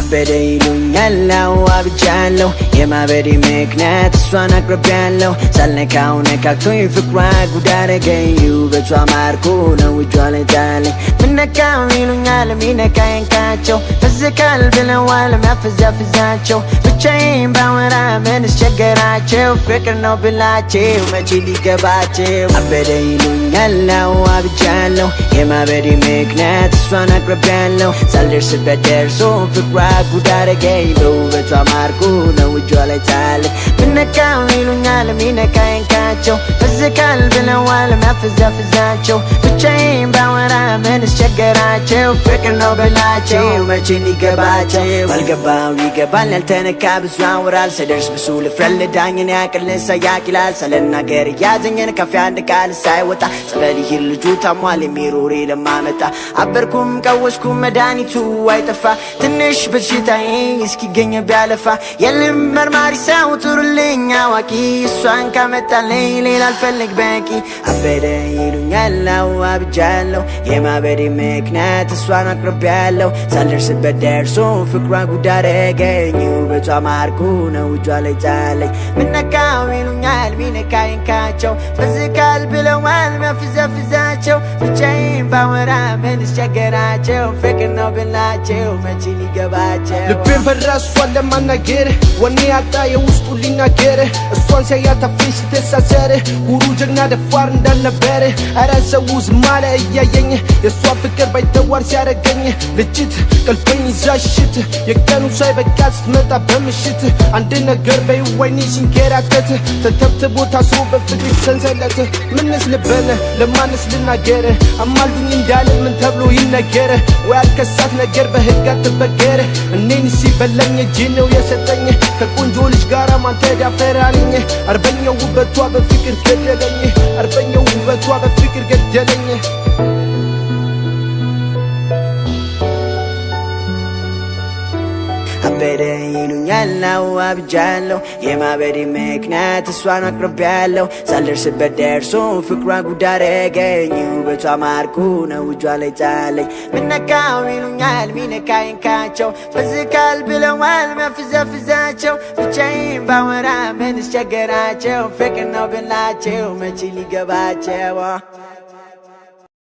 አበደ ይሉኛል አዋብቻለሁ የማበዴ ምክንያት እሷን አቅርቤያለሁ ሳልነካው ነካክቶኝ ፍቅሯ ጉድ አደረገኝ ውበቷ ማርኮ ነው እጇ ላይ ጣለኝ ምነካው ይሉኛል ሚነካኝ ካቸው ፍዝካል ብለዋል ሚያፈዛፍዛቸው ብቻዬን ባወራ ምን አስቸገራቸው ፍቅር ነው ብላቸው መቼ ሊገባቸው አበደ ይሉኛል አዋብቻለሁ የማበዴ ምክንያት እሷን አቅርቤያለሁ ሳልደርስበት ደርሶ ፍቅሯ ጉድ አደረገኝ በውበቷ ማርኮ ነው እጇ ላይ ጣለኝ ምነካው ይሉኛል ሚነካኝ ካቸው ፍዝካል ብለዋል ሚያፈዛፍዛቸው ብቻዬን ባወራ ምን አስቸገራቸው ፍቅር ነው ብላቸው መቼ ሊገባቸው ባልገባው ይገባል ያልተነካ ብዙ ያወራል ስደርስ ብሱ ልፍረልዳኝን ያቅልን ሳያቅ ይላል ሳልናገር እያዘኝን ከፍ አንድ ቃል ሳይወጣ ጸበል ይሂድ ልጁ ታሟል የሚሮሬ ለማመጣ አበርኩም ቀወስኩም መድኃኒቱ አይጠፋ ትንሽ በሽታዬ እስኪገኝ ቢያለፋ የልም መርማሪ ሰው ጥሩልኝ አዋቂ እሷን ካመጣልኝ ሌላ አልፈልግ በቂ አበደ ይሉኛል አዋብቻለሁ የማበዴ ምክንያት እሷን አቅርቤያለሁ ሳልደርስበት ደርሶ ፍቅሯ ጉድ አደረገኝ ውበቷ ማርኮ ነው እጇ ላይ ጣለኝ ምነካው ይሉኛል ሚነካኝ ካቸው ፍዝካል ብለዋል ሚያፈዛፍዛቸው ብቻዬን ባወራ ምን አስቸገራቸው ፍቅር ነው ብላቸው መቼ ሊገባቸው ልቤን ፈራ እሷን ለማናገር ወኔ ያጣ የውስጡ ሊናገር እሷን ሲያያት አፌን ሲተሳሰር ሁሉ ጀግና ደፋር እንዳልነበር ኧረ ሰው ዝም አለ እያየኝ የእሷ ፍቅር ባይተዋር ሲያረገኝ ልጅት ቀልበኝ ይዛሽት የቀኑ ሳይበቃ ስትመጣ በምሽት አንድ ነገር በይዋይኒ ሲንከራተት ተተብትቦ ታስሮ በፍቅር ሰንሰለት ምንስ ልበል ለማንስ ልናገር አማልዱኝ እንዳለ ምን ተብሎ ይነገር ወይ አልከሳት ነገር በህግ አትበገር እኔን ሲበላኝ እጅ ነው የሰጠኝ ከቆንጆ ልጅ ጋር ማን ተዳፈራልኝ አርበኛው ውበቷ በፍቅር ገደለኝ አርበኛው ውበቷ በፍቅር ገደለኝ አበደ ይሉኛል አዋብቻለሁ የማበዴ ምክንያት እሷን አቅርቤያለሁ ሳልደርስበት ደርሶ ፍቅሯ ጉድ አደረገኝ ውበቷ ማርኮ ነው እጇ ላይ ጣለኝ ምነካው ይሉኛል ሚነካኝ ካቸው ፍዝካል ብለዋል ሚያፈዛፍዛቸው ብቻዬን ባወራ ምን አስቸገራቸው ፍቅር ነው ብላቸው መቼ ሊገባቸው